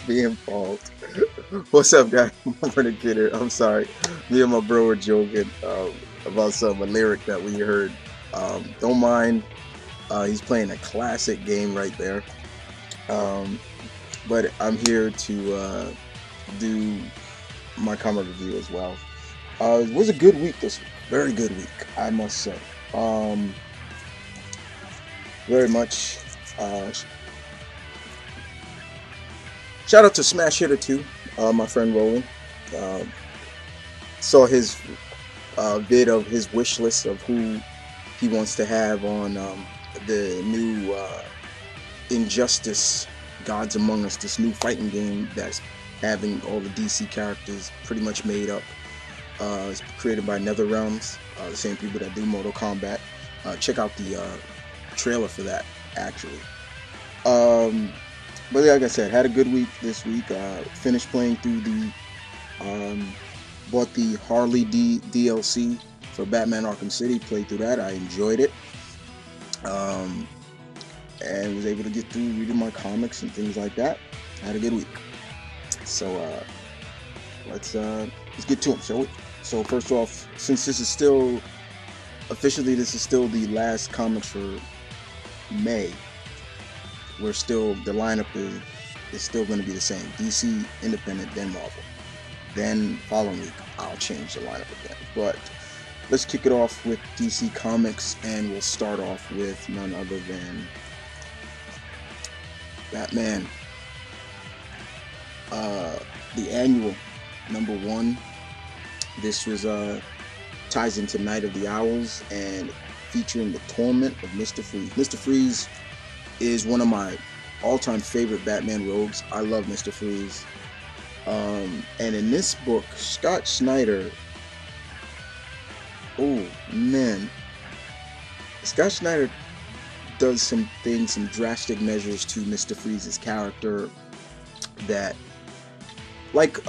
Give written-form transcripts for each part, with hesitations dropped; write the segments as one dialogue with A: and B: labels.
A: being bald. What's up, guys? I'm gonna get it. I'm sorry. Me and my bro were joking about a lyric that we heard. Don't mind. He's playing a classic game right there. Um, but I'm here to do my comic review as well. It was a good week this week. Very good week, I must say. Very much. Shout out to Smash Hitter 2, my friend Roland. Saw his vid of his wish list of who he wants to have on the new Injustice Gods Among Us, this new fighting game that's having all the DC characters pretty much made up. It's created by NetherRealms, the same people that do Mortal Kombat. Check out the trailer for that, actually. But like I said, had a good week this week. Finished playing through the bought the Harley DLC for Batman Arkham City. Played through that. I enjoyed it. And was able to get through reading my comics and things like that. Had a good week. So let's get to them, shall we? So first off, since this is still officially the last comics for May, the lineup is still going to be the same: DC, Independent, then Marvel. Then following week, I'll change the lineup again. But let's kick it off with DC Comics, and we'll start off with none other than Batman. The annual #1. This was ties into Night of the Owls and featuring the torment of Mr. Freeze. Mr. Freeze is one of my all-time favorite Batman rogues. I love Mr. Freeze. And in this book, Scott Snyder, oh man, Scott Snyder does some things, some drastic measures to Mr. Freeze's character that, like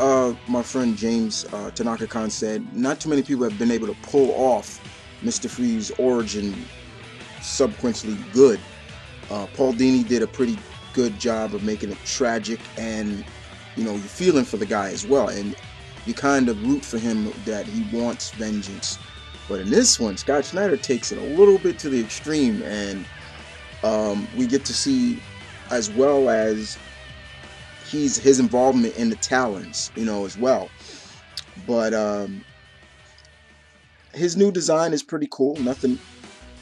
A: my friend James Tanaka-Khan said, not too many people have been able to pull off Mr. Freeze's origin subsequently good. Paul Dini did a pretty good job of making it tragic, and you're feeling for the guy as well, and you kind of root for him that he wants vengeance. But in this one, Scott Snyder takes it a little bit to the extreme, and we get to see, as well as his involvement in the Talons, as well. But his new design is pretty cool.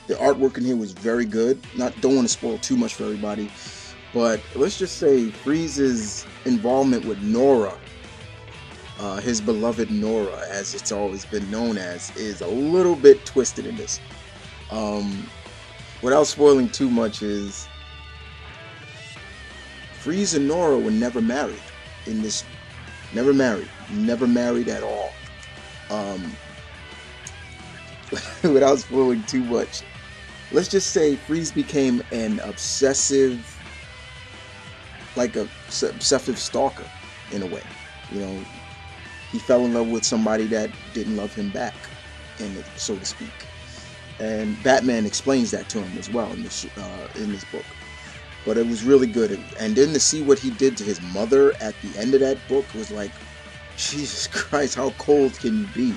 A: The artwork in here was very good. Don't want to spoil too much for everybody, but let's just say Freeze's involvement with Nora, his beloved Nora, as it's always been known as, is a little bit twisted in this. Without spoiling too much, is Freeze and Nora were never married in this. Never married at all. Without spoiling too much, let's just say Freeze became an obsessive stalker in a way. He fell in love with somebody that didn't love him back, so to speak. And Batman explains that to him as well in this book. But it was really good. And then to see what he did to his mother at the end of that book was like, Jesus Christ, how cold can you be?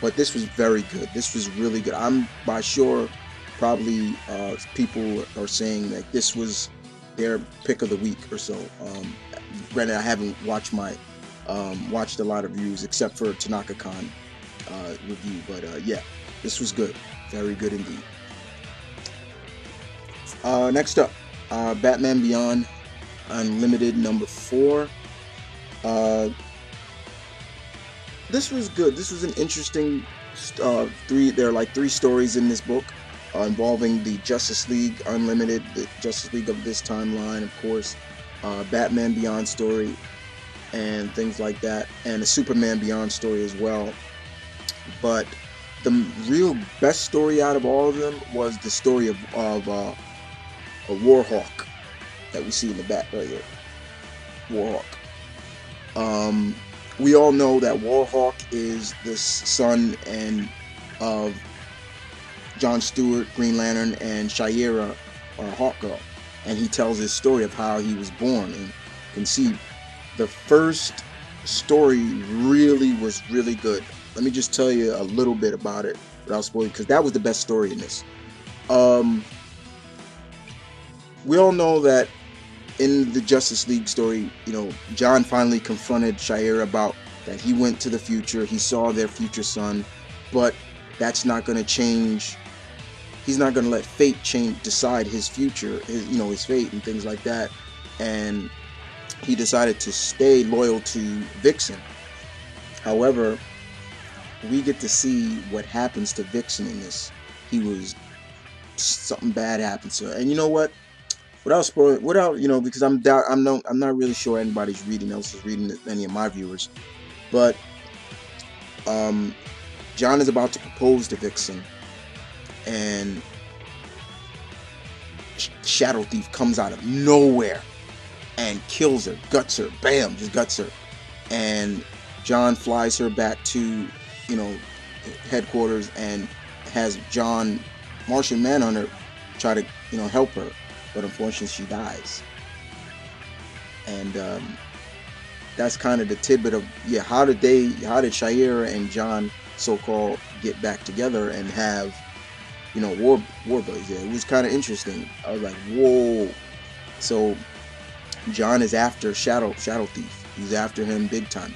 A: But this was very good. This was really good. I'm by sure probably people are saying that this was their pick of the week or so. Granted, I haven't watched a lot of reviews except for Tanaka-Khan review, but yeah, this was good. Very good indeed. Next up, Batman Beyond Unlimited #4. This was good. This was an interesting there are 3 stories in this book involving the Justice League Unlimited, the Justice League of this timeline, of course, Batman Beyond story, and things like that, and a Superman Beyond story as well. But the real best story out of all of them was the story of a Warhawk that we see in the back right here. Warhawk. We all know that Warhawk is the son of John Stewart, Green Lantern, and Shayera, or Hawkgirl, and he tells his story of how he was born. And can see the first story really was really good. Let me just tell you a little bit about it without spoiling, because that was the best story in this. We all know that in the Justice League story, you know, John finally confronted Shire about that he went to the future, he saw their future son, but that's not going to change. He's not going to let fate decide his future, his fate and things like that. And he decided to stay loyal to Vixen. However, we get to see what happens to Vixen in this. Something bad happens to her. And you know what? Without spoiling, because I'm not really sure anybody else is reading any of my viewers, but John is about to propose to Vixen, and Shadow Thief comes out of nowhere and kills her, guts her, bam, just guts her, and John flies her back to, headquarters and has Martian Manhunter try to, help her. But unfortunately, she dies. And that's kind of the tidbit of, how did Shire and John so-called get back together and have, war buddies? Yeah, it was kind of interesting. I was like, whoa. So John is after Shadow Thief. He's after him big time.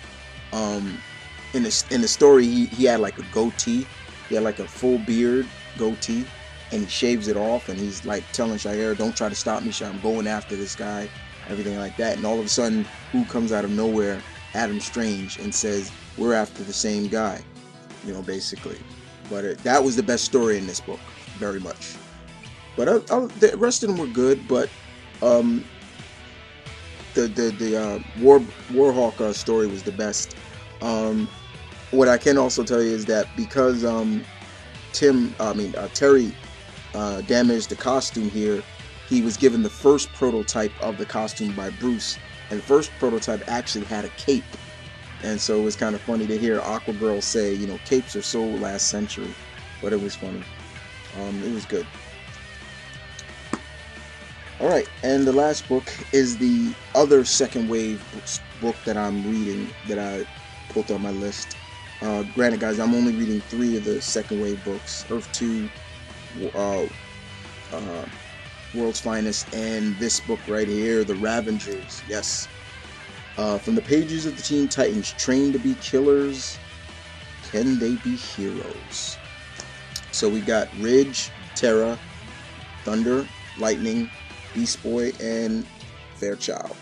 A: In the story, he had like a goatee. He had like a full beard goatee. And he shaves it off, and he's like telling Shire, don't try to stop me, Shire, I'm going after this guy, everything like that. And all of a sudden, who comes out of nowhere? Adam Strange, and says, we're after the same guy, basically. But that was the best story in this book, very much. But the rest of them were good, but the Warhawk story was the best. What I can also tell you is that because Terry damaged the costume here, he was given the first prototype of the costume by Bruce, and the first prototype actually had a cape. And so it was kind of funny to hear Aquagirl say, capes are so last century, but it was funny. It was good. Alright, and the last book is the other second wave book that I'm reading, that I put on my list. Granted, guys, I'm only reading 3 of the second wave books: Earth 2, World's Finest, and this book right here, The Ravagers. Yes. From the pages of the Teen Titans, trained to be killers, can they be heroes? So we got Ridge, Terra, Thunder, Lightning, Beast Boy, and Fairchild.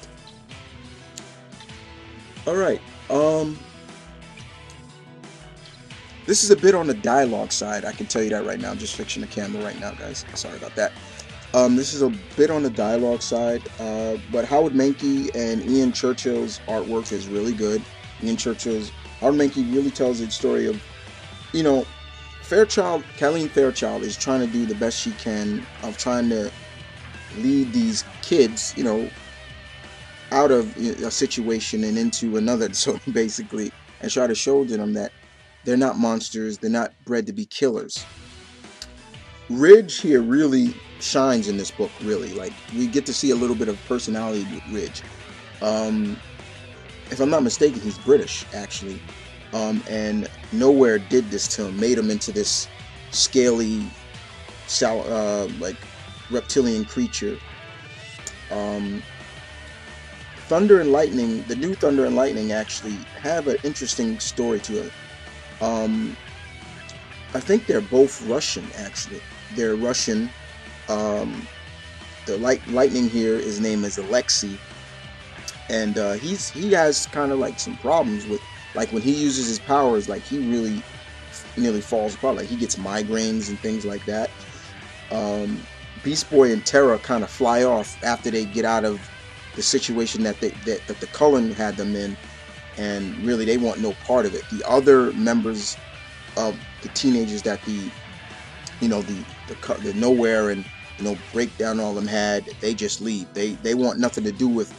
A: Alright, this is a bit on the dialogue side, I can tell you that right now. I'm just fixing the camera right now, guys. Sorry about that. This is a bit on the dialogue side, but Howard Mankey and Ian Churchill's artwork is really good. Howard Mankey really tells the story of, Colleen Fairchild is trying to do the best she can of trying to lead these kids, out of a situation and into another, so basically, and try to show them that they're not monsters, they're not bred to be killers. Ridge here really shines in this book, really. Like, we get to see a little bit of personality with Ridge. If I'm not mistaken, he's British, actually. And Nowhere did this to him, made him into this scaly, like, reptilian creature. Thunder and Lightning, the new Thunder and Lightning actually have an interesting story to it. I think they're both Russian, actually. They're Russian. The Lightning here, his name is Alexei, and he has kind of like some problems with, like, when he uses his powers, like, he really nearly falls apart. Like, he gets migraines and things like that. Beast Boy and Terra kind of fly off after they get out of the situation that the Cullen had them in, and really they want no part of it. The other members of the teenagers that the Nowhere and Breakdown, all of them had, they just leave. They want nothing to do with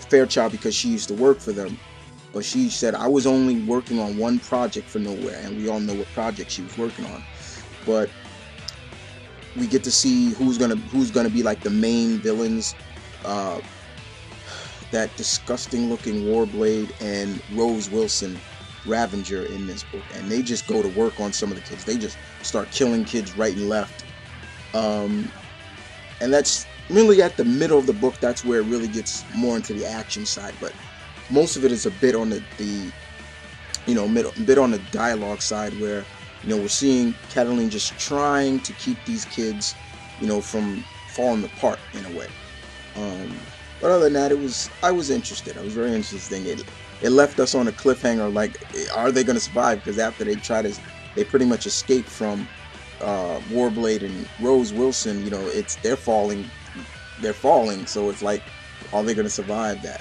A: Fairchild because she used to work for them. But she said, I was only working on one project for Nowhere, and we all know what project she was working on. But we get to see who's gonna be like the main villains. that disgusting looking Warblade and Rose Wilson Ravager in this book, and they just go to work on some of the kids. They just start killing kids right and left. And that's really at the middle of the book. That's where it really gets more into the action side, but most of it is a bit on the bit on the dialogue side, where we're seeing Cataline just trying to keep these kids from falling apart in a way. But other than that, I was interested. I was very interested. It left us on a cliffhanger, like, are they going to survive? Because after they pretty much escape from Warblade and Rose Wilson, they're falling, so it's like, are they going to survive that?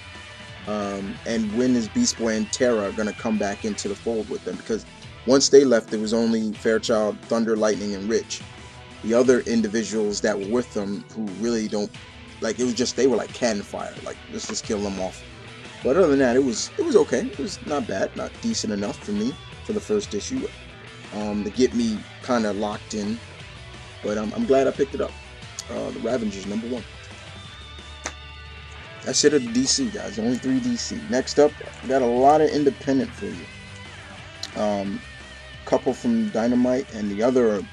A: And when is Beast Boy and Terra going to come back into the fold with them? Because once they left, there was only Fairchild, Thunder, Lightning, and Rich. The other individuals that were with them, who really don't, like, it was just, they were like cannon fire, like, let's just kill them off. But other than that, it was okay. It was not bad, not decent enough for me for the first issue, to get me kind of locked in. But I'm glad I picked it up. The Ravagers #1. That's it of the DC, guys. Only 3 DC. Next up, I got a lot of independent for you. Couple from Dynamite, and the other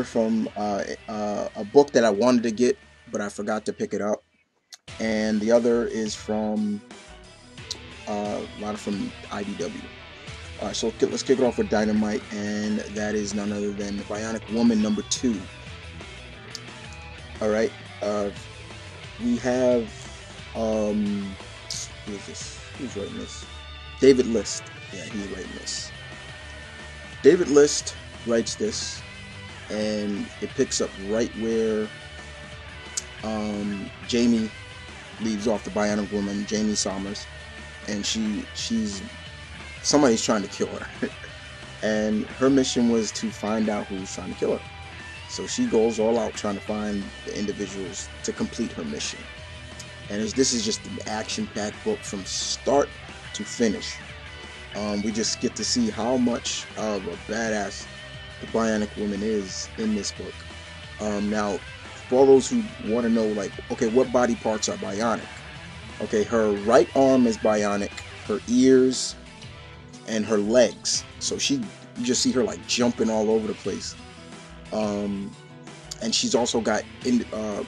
A: from a book that I wanted to get, but I forgot to pick it up. And the other is from a lot from IDW. Alright, so let's kick it off with Dynamite, and that is none other than Bionic Woman #2. Alright, we have, who is this? Who's writing this? David List. Yeah, he's writing this. David List writes this, and it picks up right where Jamie leaves off, the Bionic Woman, Jamie Summers, and somebody's trying to kill her. And her mission was to find out who's trying to kill her. So she goes all out trying to find the individuals to complete her mission. And this is just an action-packed book from start to finish. We just get to see how much of a badass the Bionic Woman is in this book. Now, for all those who want to know, like, okay, what body parts are bionic? Okay, her right arm is bionic, her ears, and her legs. So you just see her like jumping all over the place. And she's also got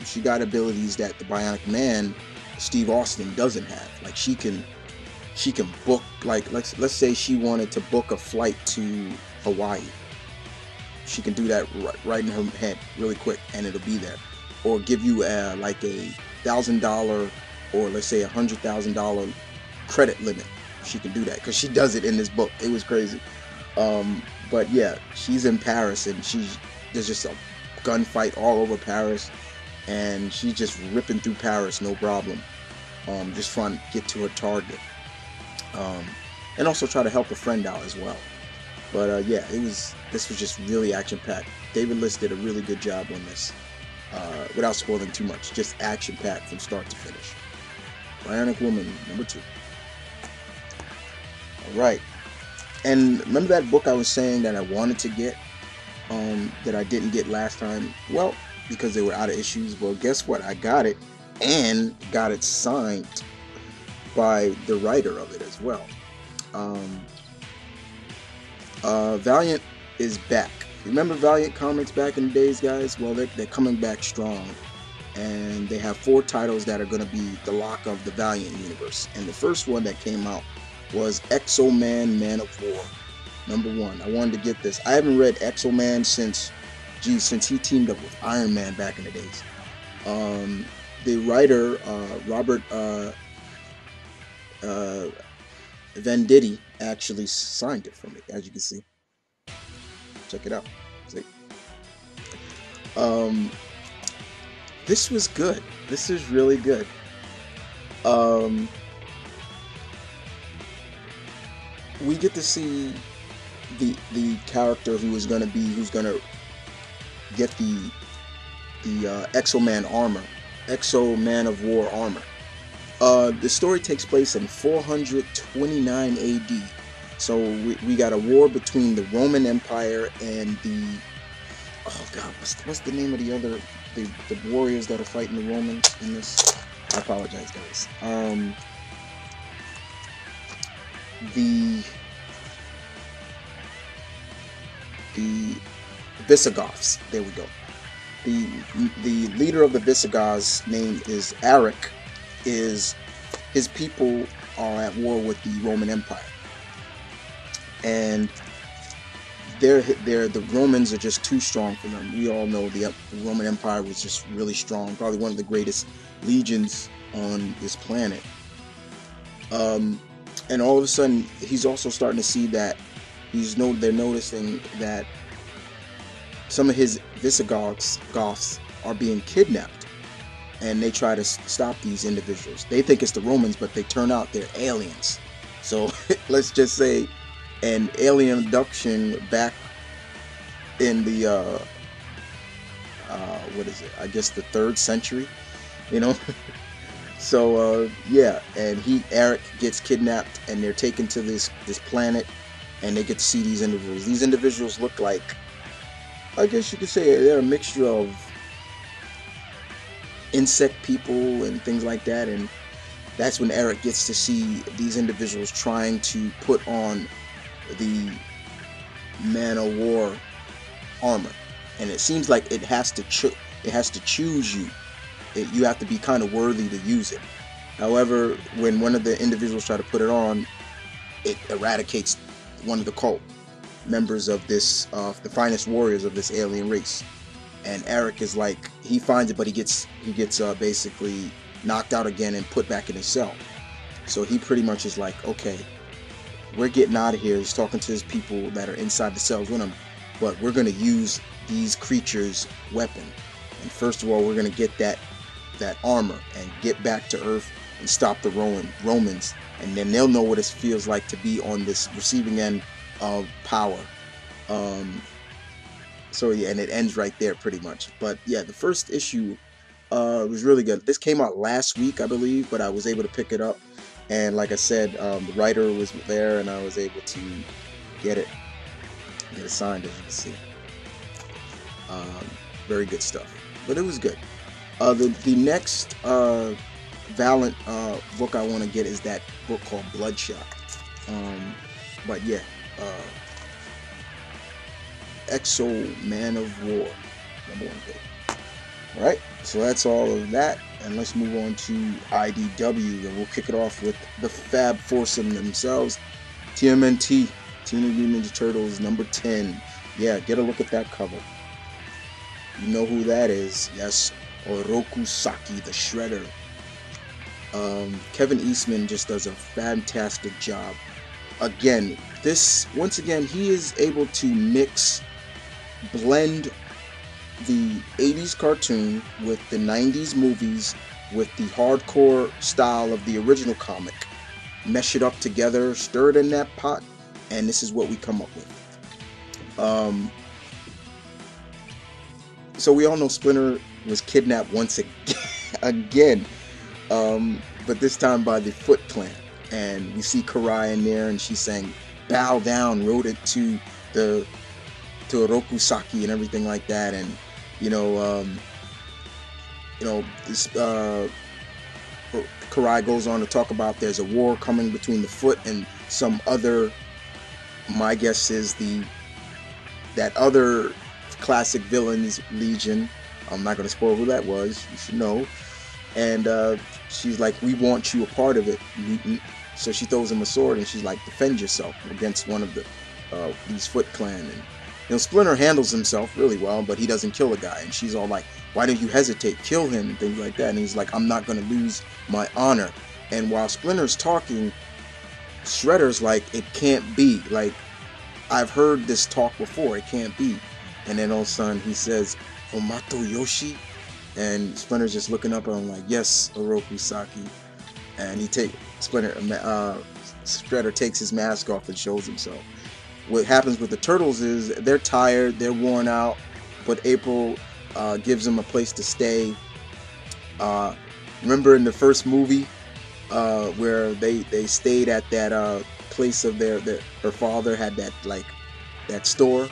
A: she got abilities that the Bionic Man, Steve Austin, doesn't have. Like, she can book, like, let's say she wanted to book a flight to Hawaii. She can do that right in her head really quick, and it'll be there. Or give you like a $1,000 or let's say $100,000 credit limit. She can do that because she does it in this book. It was crazy. But yeah, she's in Paris, and there's just a gunfight all over Paris, and she's just ripping through Paris, no problem. Just trying to get to her target, and also try to help a friend out as well. But yeah, this was just really action-packed. David List did a really good job on this, without spoiling too much. Just action-packed from start to finish. Bionic Woman #2. Alright, and remember that book I was saying that I wanted to get, that I didn't get last time? Well, because they were out of issues. Well, guess what? I got it, and got it signed by the writer of it as well. Valiant is back. Remember Valiant Comics back in the days, guys? Well, they're coming back strong, and they have 4 titles that are going to be the lock of the Valiant universe. And the first one that came out was Exel Man, Man of War #1. I wanted to get this. I haven't read Exel Man since he teamed up with Iron Man back in the days. The writer, Robert Venditti, actually signed it for me, as you can see. Check it out. See? This was good. This is really good. We get to see the character who's gonna get the Exel Man armor, Exel Man of War armor. The story takes place in 429 AD. So we got a war between the Roman Empire and the, oh god, what's the name of the warriors that are fighting the Romans in this? I apologize, guys. The the Visigoths. There we go. The leader of the Visigoths, name is Eric. Is his people are at war with the Roman Empire, and the Romans are just too strong for them. We all know the Roman Empire was just really strong, probably one of the greatest legions on this planet. And all of a sudden, he's also starting to see that they're noticing that some of his Visigoths are being kidnapped, and they try to stop these individuals. They think it's the Romans, but they turn out they're aliens. So let's just say an alien abduction back in the what is it? I guess the 3rd century, you know. So yeah, and Eric gets kidnapped, and they're taken to this planet, and they get to see these individuals. These individuals look like, I guess you could say, they're a mixture of insect people and things like that. And that's when Eric gets to see these individuals trying to put on the Manowar armor, and it seems like it has to choose you. You have to be kind of worthy to use it. However, when one of the individuals try to put it on, it eradicates one of the cult members of this, the finest warriors of this alien race. And Eric is like, he finds it, but he gets basically knocked out again and put back in his cell. So he pretty much is like, okay, we're getting out of here. He's talking to his people that are inside the cells with him, but we're going to use these creatures' weapon. And first of all, we're going to get that armor and get back to Earth and stop the Romans, and then they'll know what it feels like to be on this receiving end of power. So yeah, and it ends right there pretty much. But yeah, the first issue was really good. This came out last week, I believe, but I was able to pick it up, and like I said, the writer was there, and I was able to get it signed, as you can see. Very good stuff, but it was good. The next Valiant book I want to get is that book called Bloodshot. But yeah, Man of War, #1 book. Alright, so that's all of that, and let's move on to IDW, and we'll kick it off with the Fab Foursome themselves, TMNT, Teenage Mutant Ninja Turtles #10. Yeah, get a look at that cover. You know who that is. Yes, Oroku Saki, the Shredder. Kevin Eastman just does a fantastic job. Again, once again, he is able to blend the 80s cartoon with the 90s movies with the hardcore style of the original comic. Mesh it up together, stir it in that pot, and this is what we come up with. So we all know Splinter was kidnapped once again, but this time by the Foot Clan, and we see Karai in there, and she's saying "bow down," wrote it to Oroku Saki and everything like that, and this Karai goes on to talk about there's a war coming between the Foot and some other. My guess is that other classic villains legion. I'm not going to spoil who that was. You should know. And she's like, "We want you a part of it, Mutant." So she throws him a sword, and she's like, "Defend yourself against one of these Foot Clan." And Splinter handles himself really well, but he doesn't kill the guy. And she's all like, "Why don't you hesitate? Kill him," and things like that. And he's like, "I'm not going to lose my honor." And while Splinter's talking, Shredder's like, "It can't be. Like, I've heard this talk before. It can't be." And then all of a sudden he says, "Omato Yoshi?" And Splinter's just looking up at him like, "Yes, Oroku Saki." And Shredder takes his mask off and shows himself. What happens with the Turtles is they're tired, they're worn out, but April gives them a place to stay. Remember in the first movie where they stayed at that place of her father had that store?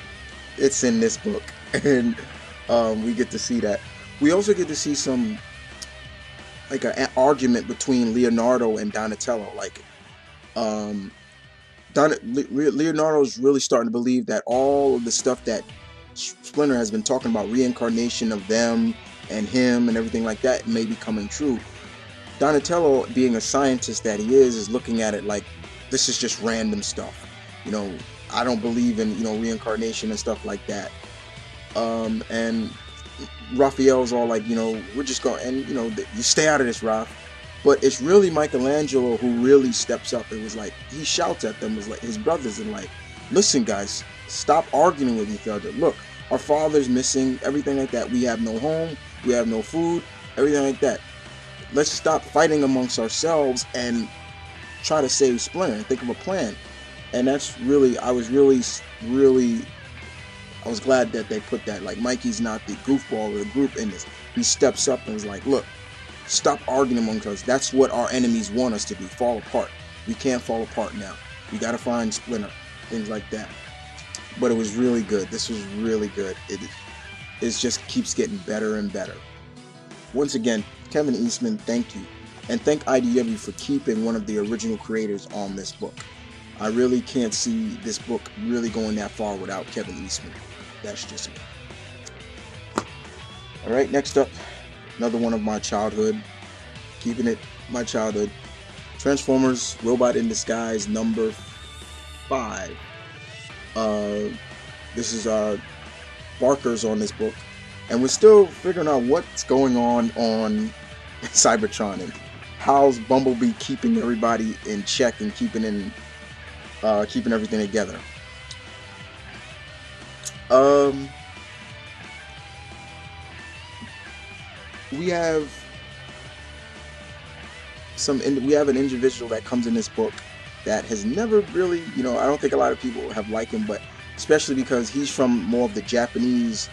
A: It's in this book, and we get to see that. We also get to see some like an argument between Leonardo and Donatello. Like, Leonardo's really starting to believe that all of the stuff that Splinter has been talking about, reincarnation of them and him and everything like that, may be coming true. Donatello, being a scientist that he is looking at it like, this is just random stuff. You know, I don't believe in, you know, reincarnation and stuff like that. And Raphael's all like, you know, we're just going, and you know, you stay out of this, Raph. But it's really Michelangelo who really steps up. It was like, he shouts at them, was like his brothers, and like, listen guys, stop arguing with each other. Look, our father's missing, everything like that. We have no home, we have no food, everything like that. Let's stop fighting amongst ourselves and try to save Splinter and think of a plan. And that's really, I was glad that they put that. Like, Mikey's not the goofball of the group in this. He steps up and is like, look, stop arguing amongst us. That's what our enemies want us to do, fall apart. We can't fall apart now. We gotta find Splinter, things like that. But it was really good. This was really good. It just keeps getting better and better. Once again, Kevin Eastman, thank you. And thank IDW for keeping one of the original creators on this book. I really can't see this book really going that far without Kevin Eastman. That's just me. Alright, next up, another one of my childhood. Keeping it my childhood. Transformers Robot in Disguise number 5. This is Barker's on this book. And we're still figuring out what's going on Cybertron and how's Bumblebee keeping everybody in check and keeping everything together. We have an individual that comes in this book that has never really, you know, I don't think a lot of people have liked him, but especially because he's from more of the Japanese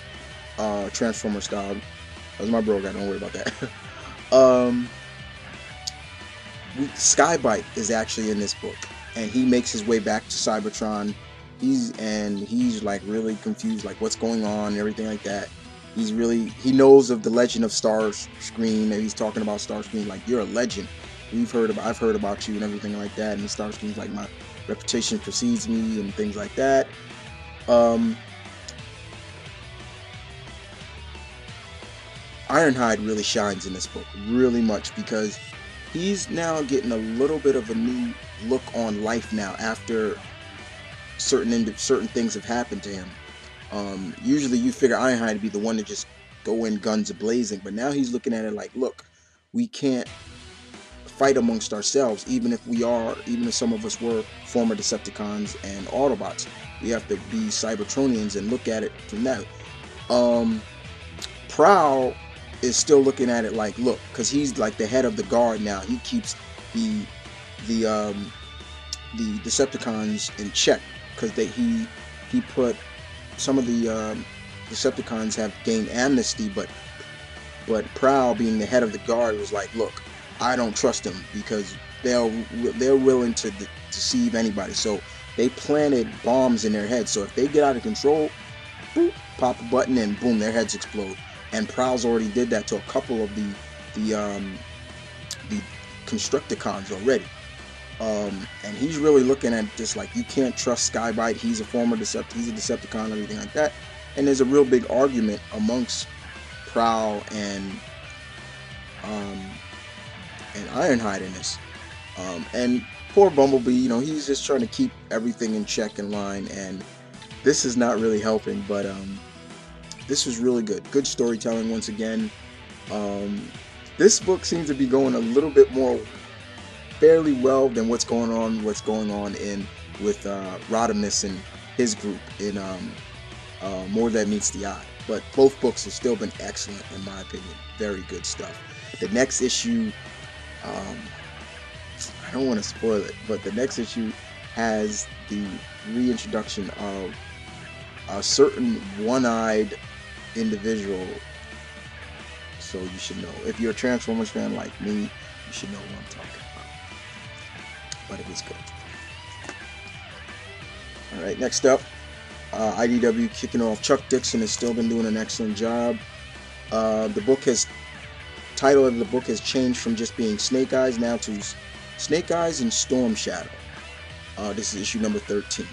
A: Transformer style. That was my bro guy, don't worry about that. Skybite is actually in this book, and he makes his way back to Cybertron. He's like really confused, like what's going on and everything like that. He knows of the legend of Starscream, and he's talking about Starscream like, you're a legend. I've heard about you and everything like that. And Starscream's like, my reputation precedes me and things like that. Ironhide really shines in this book, really much, because he's now getting a little bit of a new look on life now after certain things have happened to him. Usually you figure Ironhide to be the one to just go in guns a-blazing, but now he's looking at it like, look, we can't fight amongst ourselves, even if some of us were former Decepticons and Autobots. We have to be Cybertronians and look at it from that. Prowl is still looking at it like, look, because he's like the head of the guard now. He keeps the Decepticons in check, because he put some of the Decepticons have gained amnesty, but Prowl, being the head of the guard, was like, look, I don't trust them, because they're willing to deceive anybody. So they planted bombs in their heads. So if they get out of control, boop, pop a button and boom, their heads explode. And Prowl's already did that to a couple of the Constructicons already. And he's really looking at this like, you can't trust Skybite. He's a former Decepticon, everything like that. And there's a real big argument amongst Prowl and Ironhide in this. And poor Bumblebee, you know, he's just trying to keep everything in check and line, and this is not really helping. But this was really good. Good storytelling once again. This book seems to be going a little bit more fairly well than what's going on with Rodimus and his group in More Than Meets the Eye. But both books have still been excellent in my opinion. Very good stuff. The next issue, I don't want to spoil it, but the next issue has the reintroduction of a certain one-eyed individual. So you should know. If you're a Transformers fan like me, you should know what I'm talking about. But it was good. Alright, next up, IDW kicking off. Chuck Dixon has still been doing an excellent job. The book has title of the book has changed from just being Snake Eyes now to Snake Eyes and Storm Shadow. This is issue number 13.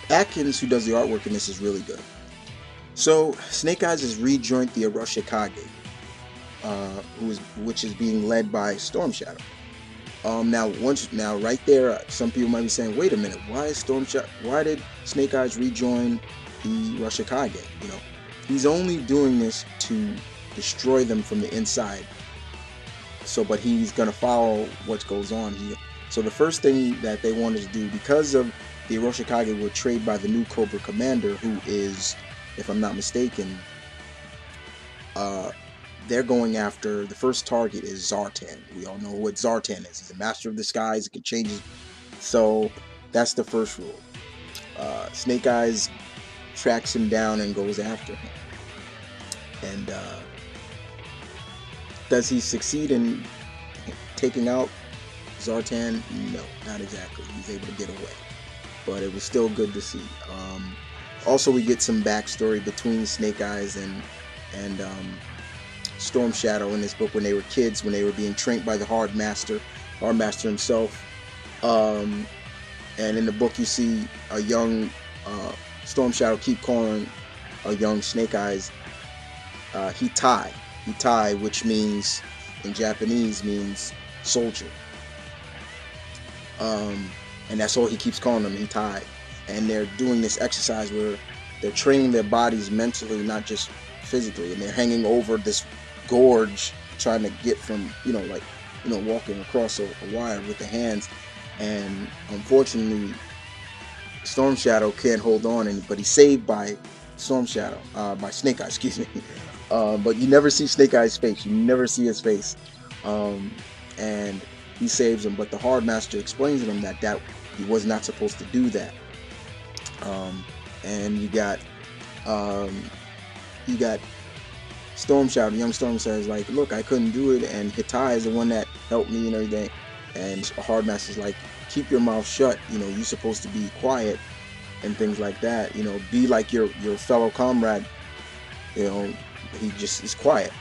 A: Atkins, who does the artwork in this, is really good. So Snake Eyes has rejoined the Aroshikage, which is being led by Storm Shadow. Now right there, some people might be saying, "Wait a minute, why did Snake Eyes rejoin the Aroshikage?" You know, he's only doing this to destroy them from the inside. But he's gonna follow what goes on here. So the first thing that they wanted to do, because of the Aroshikage were betrayed by the new Cobra Commander, who is, if I'm not mistaken, they're going after, the first target is Zartan. We all know what Zartan is. He's a master of disguise. He can change his... So that's the first rule. Snake Eyes tracks him down and goes after him. And does he succeed in taking out Zartan? No, not exactly. He's able to get away. But it was still good to see. Also, we get some backstory between Snake Eyes and Storm Shadow in this book when they were kids, when they were being trained by the Hard Master himself. And in the book, you see a young Storm Shadow keep calling a young Snake Eyes Hitai. Hitai, which means, in Japanese, means soldier. And that's all he keeps calling them, Hitai. And they're doing this exercise where they're training their bodies mentally, not just physically. And they're hanging over this gorge, trying to get from, walking across a wire with the hands. And unfortunately, Storm Shadow can't hold on, but he's saved by by Snake Eyes, excuse me. But you never see Snake Eyes' face. You never see his face. And he saves him, but the Hard Master explains to him that he was not supposed to do that. And you got Storm Shadow. Young Storm says, like, look, I couldn't do it, and Hitai is the one that helped me and everything. And Hard Master's like, keep your mouth shut. You're supposed to be quiet and things like that. Be like your fellow comrade. He just is quiet.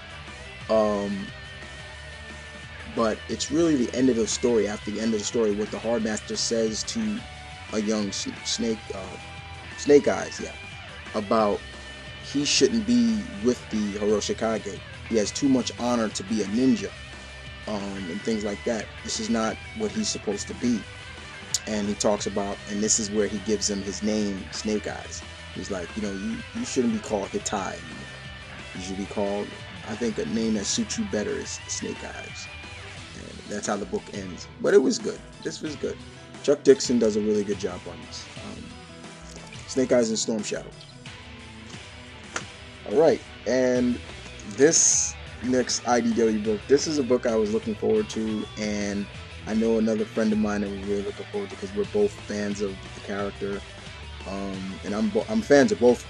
A: But it's really the end of the story. After the end of the story, what the Hard Master says to a young Snake Eyes, about he shouldn't be with the Aroshikage. He has too much honor to be a ninja, and things like that. This is not what he's supposed to be. And he talks about, and this is where he gives him his name, Snake Eyes. He's like, you shouldn't be called Hitai. You should be called, I think a name that suits you better is Snake Eyes. And that's how the book ends. But it was good. This was good. Chuck Dixon does a really good job on this. Snake Eyes and Storm Shadow. Alright, and this next IDW book, this is a book I was looking forward to, and I know another friend of mine that was really looking forward to, because we're both fans of the character, and I'm fans of both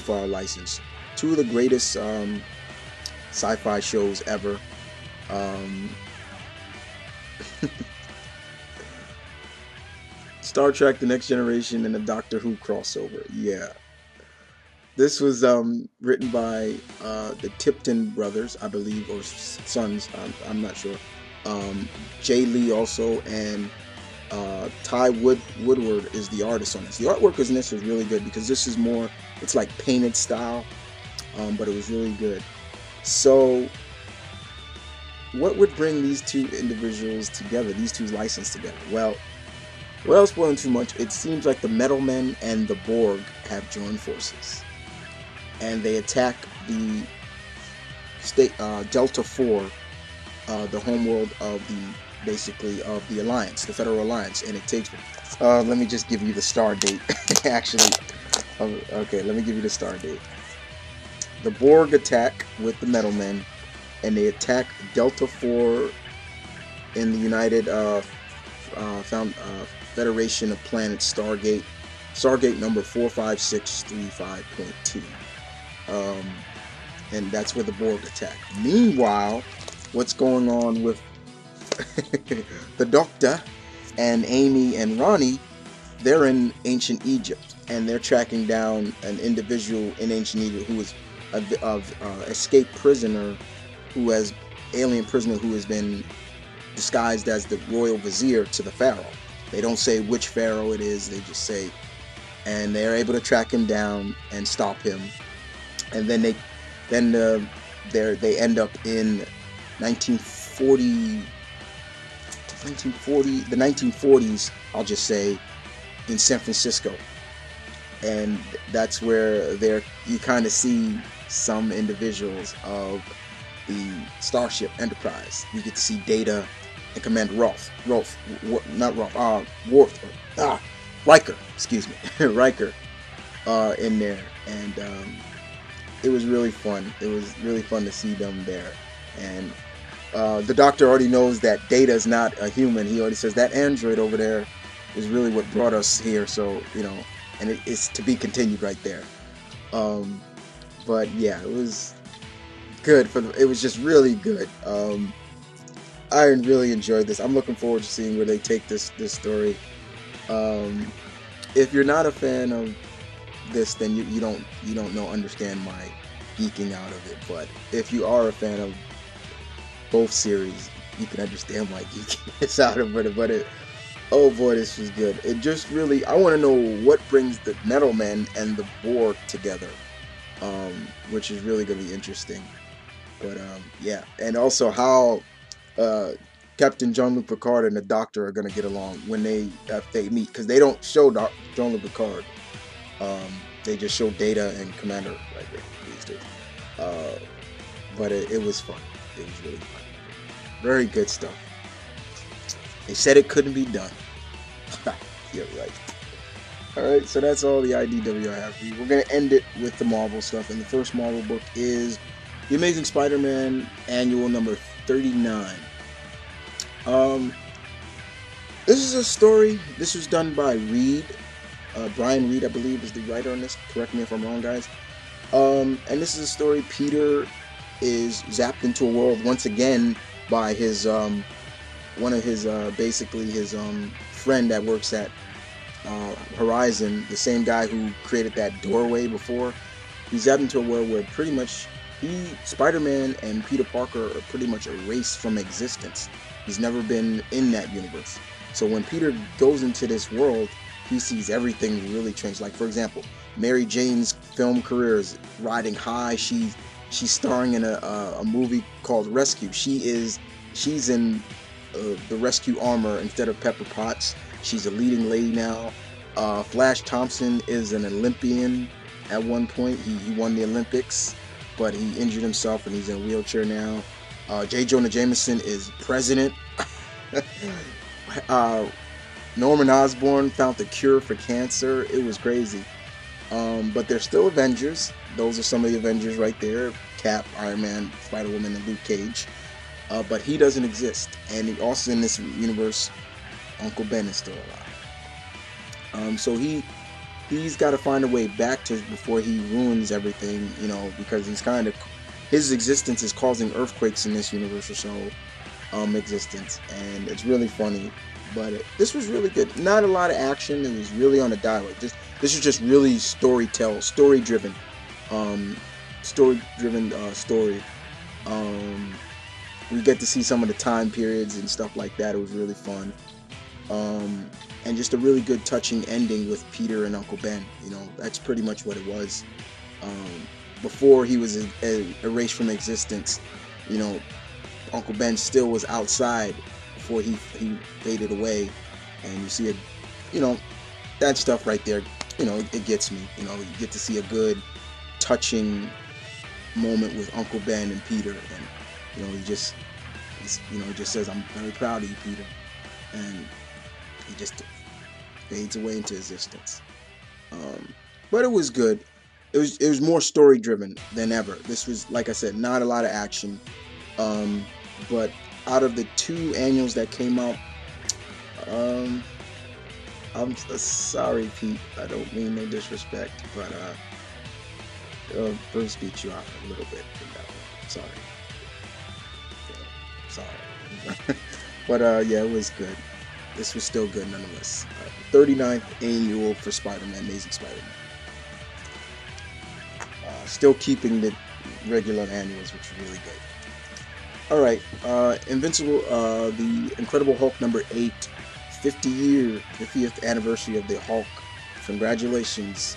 A: are licensed. Two of the greatest sci-fi shows ever. Star Trek: The Next Generation and the Doctor Who crossover. Yeah. This was written by the Tipton brothers, I believe, or sons. I'm not sure. Jay Lee also, and Ty Woodward is the artist on this. The artwork in this is really good, because this is more, it's like painted style, but it was really good. So what would bring these two individuals together, these two licensed together? Well, without spoiling too much, it seems like the Metal Men and the Borg have joined forces, and they attack the Delta 4, the homeworld of the Alliance, the Federal Alliance, and it takes. Let me just give you the star date. Actually, okay, let me give you the star date. The Borg attack with the Metal Men, and they attack Delta 4 in the United Federation of Planets Stargate number 45635.2. And that's where the Borg attack. Meanwhile, what's going on with the Doctor and Amy and Ronnie they're in ancient Egypt, and they're tracking down an individual in ancient Egypt who is a escaped prisoner, who has alien prisoner who has been disguised as the royal vizier to the pharaoh. They don't say which pharaoh it is, they just say, and they're able to track him down and stop him. And then they end up in 1940, the 1940s, I'll just say, in San Francisco. And that's where you kind of see some individuals of the Starship Enterprise. You get to see Data and Commander Riker, excuse me, Riker, in there, and it was really fun. It was really fun to see them there, and the Doctor already knows that Data is not a human. He already says that android over there is really what brought us here. So and it's to be continued right there. But yeah, it was good it was just really good. I really enjoyed this. I'm looking forward to seeing where they take this story. If you're not a fan of this, then you don't understand my geeking out of it. But if you are a fan of both series, you can understand my geekiness out of it. But oh boy, this was good. It just really, I want to know what brings the Metal Men and the Borg together, which is really going to be interesting. But yeah, and also how Captain Jean-Luc Picard and the Doctor are going to get along when they meet, because they don't show Jean-Luc Picard. They just show Data and Commander Riker these days. But it was fun. It was really fun. Very good stuff. They said it couldn't be done. You're right. Alright, so that's all the IDW I have for you. We're going to end it with the Marvel stuff. And the first Marvel book is The Amazing Spider-Man Annual number 39. This is a story. This was done by Reed. Brian Reed, I believe, is the writer on this. Correct me if I'm wrong, guys. And this is a story. Peter is zapped into a world once again by his one of his basically his friend that works at Horizon, the same guy who created that doorway before. He's zapped into a world where pretty much Spider-Man and Peter Parker are pretty much erased from existence. He's never been in that universe. So when Peter goes into this world, he sees everything really change. Like, for example, Mary Jane's film career is riding high. She's starring in a movie called Rescue. She's in the Rescue armor instead of Pepper Potts. She's a leading lady now. Flash Thompson is an Olympian at one point. He won the Olympics, but he injured himself and he's in a wheelchair now. J. Jonah Jameson is president. Norman Osborn found the cure for cancer. It was crazy. But they're still Avengers. Those are some of the Avengers right there. Cap, Iron Man, Spider-Woman, and Luke Cage. But he doesn't exist. And also in this universe, Uncle Ben is still alive. So he's got to find a way back before he ruins everything, because his existence is causing earthquakes in this universe or so existence, and it's really funny. But this was really good. Not a lot of action. It was really on a dialogue. This was just really story-driven story. We get to see some of the time periods and stuff like that. It was really fun. And just a really good touching ending with Peter and Uncle Ben. That's pretty much what it was. Before he was erased from existence, Uncle Ben still was outside before he faded away. And you see that stuff right there, it gets me. You get to see a good touching moment with Uncle Ben and Peter, and he just says, "I'm very proud of you, Peter," and he just fades away into existence. But it was good. It was more story driven than ever. This was, like I said, not a lot of action. But out of the 2 annuals that came out, I'm sorry, Pete. I don't mean no disrespect, but Bruce beat you out a little bit in that one. Sorry. Yeah, sorry. But yeah, it was good. This was still good nonetheless. 39th annual for Spider-Man, Amazing Spider-Man. Still keeping the regular annuals, which is really good. Alright, Invincible, the Incredible Hulk number 8, 50th anniversary of the Hulk. Congratulations.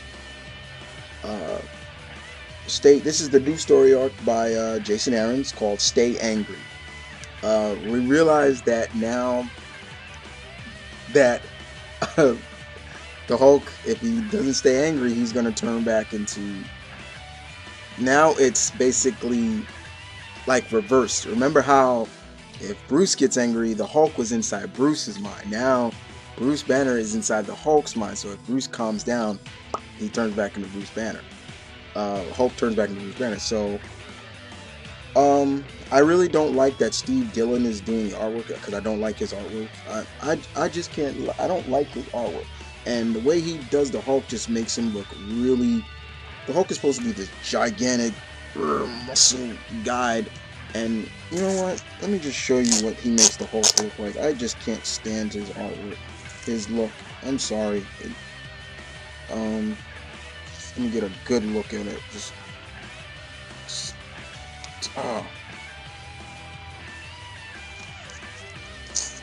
A: This is the new story arc by Jason Aaron's called Stay Angry. We realize that now that the Hulk, if he doesn't stay angry, he's going to turn back into... Now it's basically like reversed. Remember how if Bruce gets angry, the Hulk was inside Bruce's mind. Now Bruce Banner is inside the Hulk's mind. So if Bruce calms down, he turns back into Bruce Banner. Hulk turns back into Bruce Banner. So I really don't like that Steve Dillon is doing the artwork, because I don't like his artwork. I just can't. I don't like his artwork, and the way he does the Hulk just makes him look really... The Hulk is supposed to be this gigantic muscle guy, and you know what? Let me just show you what he makes the Hulk look like. I just can't stand his artwork, his look. I'm sorry. Let me get a good look at it.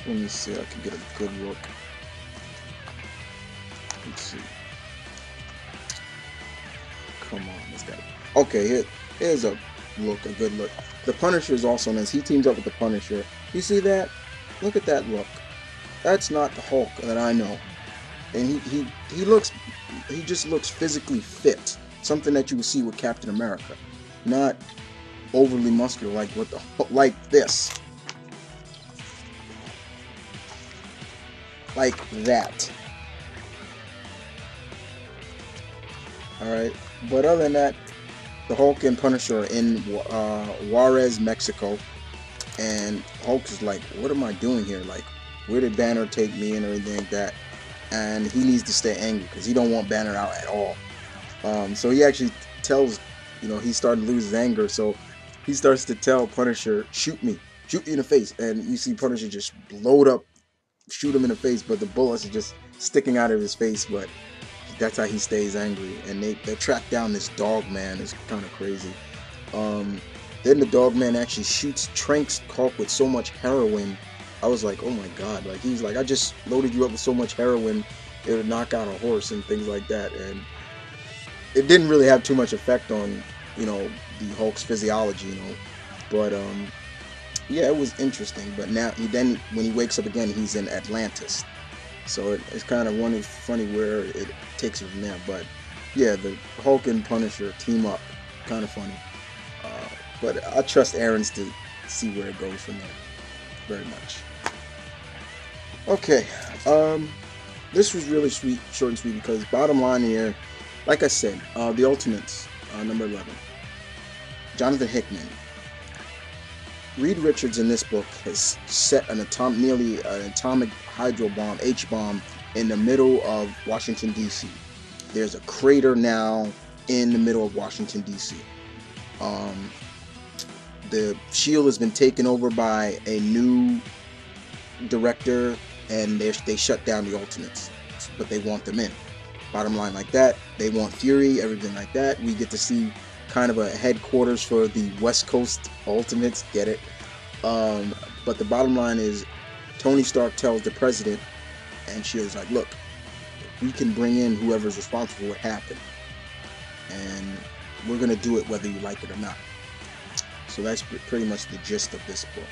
A: Let me see if I can get a good look. Let's see. Come on, this guy. Okay, here's a good look. The Punisher is also nice. He teams up with the Punisher. You see that? Look at that look. That's not the Hulk that I know. And he just looks physically fit. Something that you would see with Captain America. Not overly muscular like this. Like that. Alright. But other than that, the Hulk and Punisher are in Juarez, Mexico. And Hulk is like, what am I doing here? Like, where did Banner take me and everything like that? And he needs to stay angry because he don't want Banner out at all. So he actually tells, he's starting to lose his anger. So he starts to tell Punisher, shoot me in the face. And you see Punisher just load up, shoot him in the face. But the bullets are just sticking out of his face. But that's how he stays angry. And they track down this dog man. It's kind of crazy. Then the dog man actually tranks Hulk with so much heroin. I was like, oh my god. Like, he's like, I just loaded you up with so much heroin, it would knock out a horse and things like that. And it didn't really have too much effect on, the Hulk's physiology, But, yeah, it was interesting. But now, when he wakes up again, he's in Atlantis. So it's kind of funny where it takes it from there. But yeah, the Hulk and Punisher team up, kind of funny. But I trust Aaron's to see where it goes from there, very much. Okay, this was really short and sweet, because bottom line here, like I said, the Ultimates, number 11, Jonathan Hickman. Reed Richards in this book has set nearly an atomic hydro bomb, H-bomb, in the middle of Washington, D.C. There's a crater now in the middle of Washington, D.C. The S.H.I.E.L.D. has been taken over by a new director, and they shut down the Ultimates, but they want them in. Bottom line like that, they want Fury, everything like that. We get to see kind of a headquarters for the West Coast Ultimates, get it? But the bottom line is, Tony Stark tells the president, and S.H.I.E.L.D's like, look, we can bring in whoever's responsible for what happened, and we're going to do it whether you like it or not. So that's pretty much the gist of this book.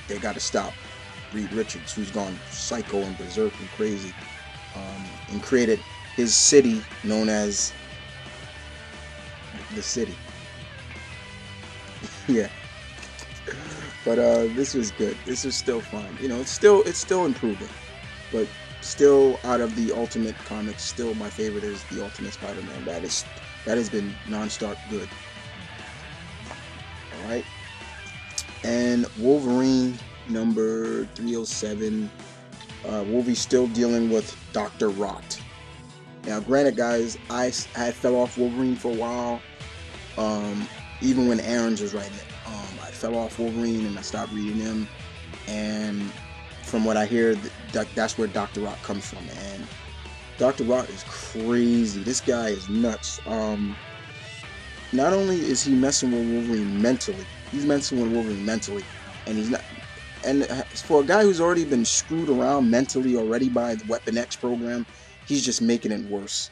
A: They got to stop Reed Richards, who's gone psycho and berserk and crazy, and created his city known as the City. Yeah. But this was good. This was still fun. It's still improving, but still, out of the Ultimate comics, still my favorite is the Ultimate Spider-Man. That has been non-stop good. All right. And Wolverine number 307. Wolvie's still dealing with Dr. Rot. Now, granted, guys, I fell off Wolverine for a while. Even when Aaron's was writing it, I fell off Wolverine and I stopped reading him. And from what I hear, that's where Dr. Rock comes from. And Dr. Rock is crazy. This guy is nuts. Not only is he messing with Wolverine mentally, he's messing with Wolverine mentally, and he's not. And for a guy who's already been screwed around mentally already by the Weapon X program, he's just making it worse.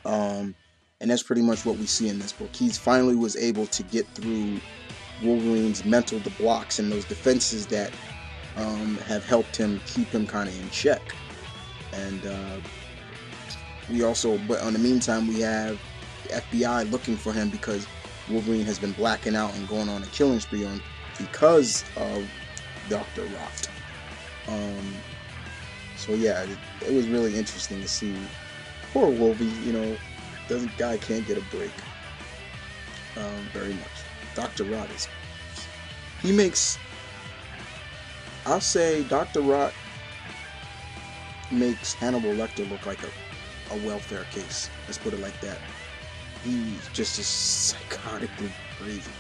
A: And that's pretty much what we see in this book. He's finally was able to get through Wolverine's mental blocks and those defenses that have helped him keep him kind of in check. And we also, but in the meantime, we have the FBI looking for him because Wolverine has been blacking out and going on a killing spree on because of Dr. Rock. So yeah, it was really interesting to see. Poor Wolvie, you know, the guy can't get a break. Very much. Dr. Rock he makes, I'll say Dr. Rock makes Hannibal Lecter look like a welfare case. Let's put it like that. He's just as psychotically crazy.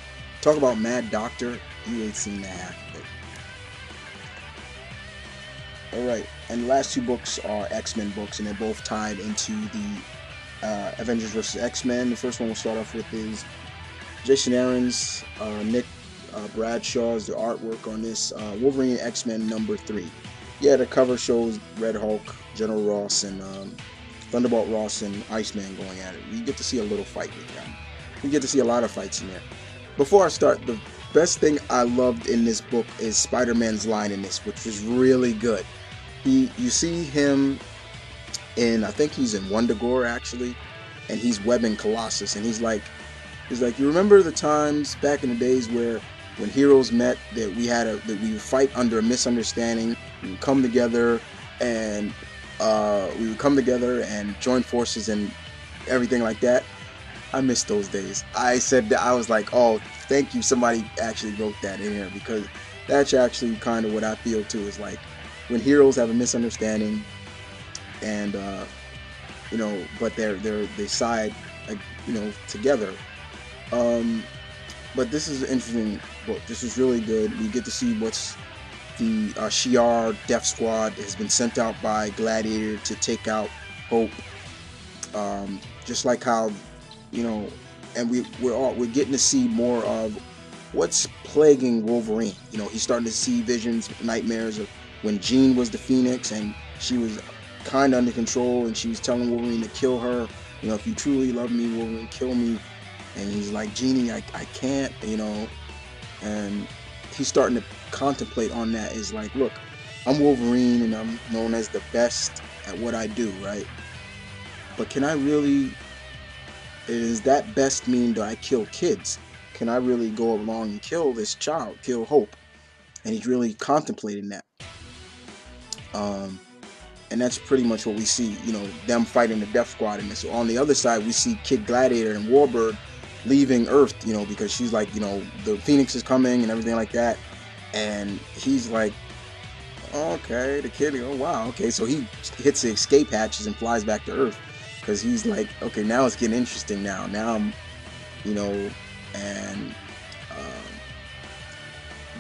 A: Talk about Mad Doctor, you ain't seen the half of it. Alright, and the last two books are X-Men books, and they're both tied into the Avengers vs. X-Men. The first one we'll start off with is Jason Aaron's, Nick Bradshaw's the artwork on this, Wolverine XMen #3. Yeah, the cover shows Red Hulk, General Ross, and Thunderbolt Ross and Iceman going at it. We get to see a little fight with them. We get to see a lot of fights in there. Before I start, the best thing I loved in this book is Spider-Man's line in this, which was really good. You see him in, I think he's in Wundagore actually, and he's webbing Colossus, and he's like, you remember the times back in the days where when heroes met, that we would fight under a misunderstanding, we would come together and join forces and everything like that. I miss those days. I said that, I was like, oh, thank you, somebody actually wrote that in here, because that's actually kind of what I feel too. Is like when heroes have a misunderstanding, and you know, but they side, you know, together. But this is an interesting book. This is really good. We get to see what's the Shi'ar Death Squad has been sent out by Gladiator to take out Hope. Just like how, you know, and we're getting to see more of what's plaguing Wolverine. You know, he's starting to see visions, nightmares of when Jean was the Phoenix and she was kind of under control, and she was telling Wolverine to kill her. You know, if you truly love me, Wolverine, kill me. And he's like, Jeannie, I can't, you know. And he's starting to contemplate on that. Is like, look, I'm Wolverine and I'm known as the best at what I do, right? But can I really, is that best mean that I kill kids? Can I really go along and kill this child, kill Hope? And he's really contemplating that. And that's pretty much what we see, you know, them fighting the Death Squad in this. So on the other side, we see Kid Gladiator and Warbird leaving Earth, you know, because she's like, you know, the Phoenix is coming and everything like that. And he's like, okay, the kid, oh wow, okay. So he hits the escape hatches and flies back to Earth, because he's like, okay, now it's getting interesting now. Now I'm, you know, and,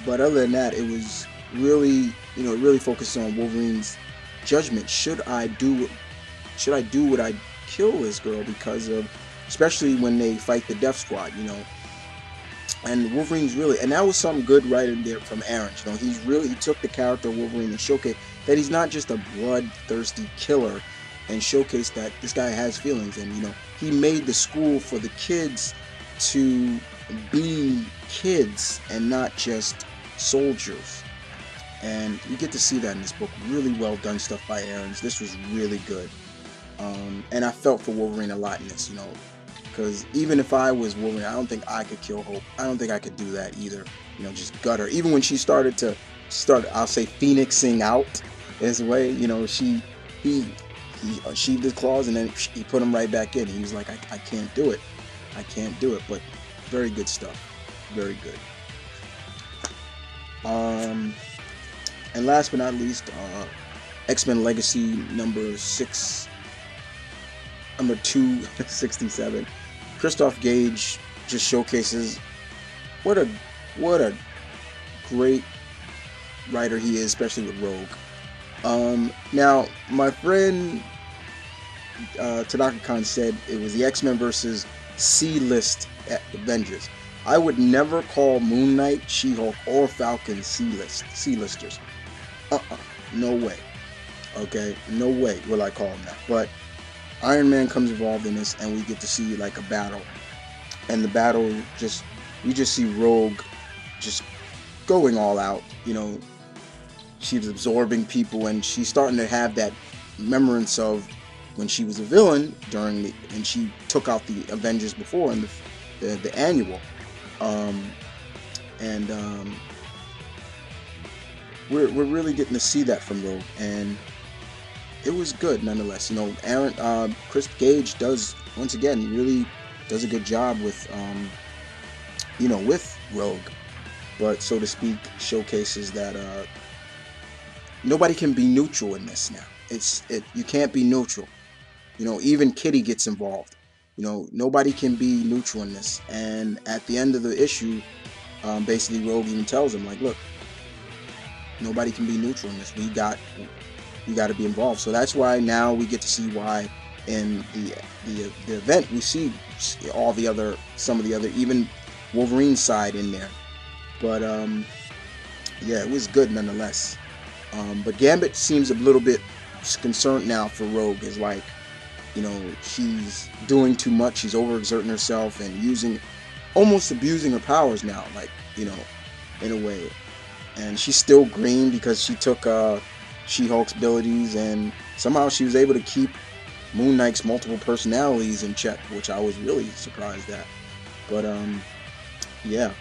A: but other than that, it was really, you know, it really focused on Wolverine's judgment. Should I do what I kill this girl, because of, especially when they fight the Death Squad, you know. And Wolverine's really, and that was something good right in there from Aaron. You know, he took the character of Wolverine and showcased that he's not just a bloodthirsty killer, and showcased that this guy has feelings. And, you know, he made the school for the kids to be kids and not just soldiers. And you get to see that in this book. Really well done stuff by Aarons. This was really good. And I felt for Wolverine a lot in this, you know, because even if I was Wolverine, I don't think I could kill Hope. I don't think I could do that either. You know, just gut her. Even when she started, I'll say, phoenixing out his way, you know, he sheathed his claws and then he put them right back in. He was like, I can't do it. I can't do it. But very good stuff. Very good. And last but not least, XMen Legacy number 267. Christoph Gage just showcases what a great writer he is, especially with Rogue. Now my friend Tanaka-kan said it was the X-Men versus C-list Avengers. I would never call Moon Knight, She-Hulk, or Falcon C-listers. No way. Okay, no way will I call them that. But Iron Man comes involved in this, and we get to see like a battle, and the battle we just see Rogue just going all out. You know, she's absorbing people, and she's starting to have that remembrance of when she was a villain and she took out the Avengers before in the annual, and we're really getting to see that from Rogue, and it was good nonetheless. You know, Chris Gage does once again, he really does a good job with you know, with Rogue, but so to speak, showcases that nobody can be neutral in this now. You can't be neutral. You know, even Kitty gets involved. You know, nobody can be neutral in this. And at the end of the issue, basically Rogue even tells him, like, look, nobody can be neutral in this. You got to be involved. So that's why now we get to see why in the event we see some of the other, even Wolverine's side in there. But yeah, it was good nonetheless. But Gambit seems a little bit concerned now for Rogue. Is like, you know, she's doing too much. She's overexerting herself and almost abusing her powers now. Like, you know, in a way. And she's still green because she took She-Hulk's abilities, and somehow she was able to keep Moon Knight's multiple personalities in check, which I was really surprised at. But yeah,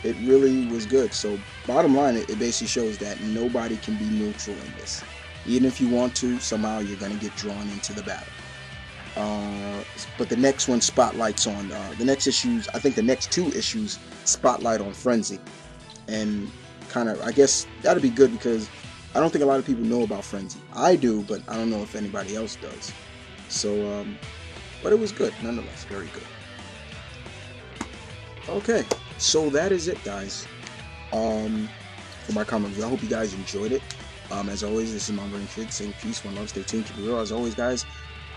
A: it really was good. So bottom line, it basically shows that nobody can be neutral in this. Even if you want to, somehow you're going to get drawn into the battle. But the next one spotlights on the next issues. I think the next two issues spotlight on Frenzy, and kind of, I guess that'd be good because I don't think a lot of people know about Frenzy. I do, but I don't know if anybody else does. So, but it was good nonetheless. Very good. Okay, so that is it, guys. For my comment review, I hope you guys enjoyed it. As always, this is my Wolverine Kid saying peace, one love, stay tuned, keep it real. As always, guys,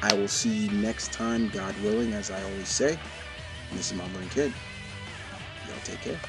A: I will see you next time, God willing, as I always say. And this is my Wolverine Kid. Y'all take care.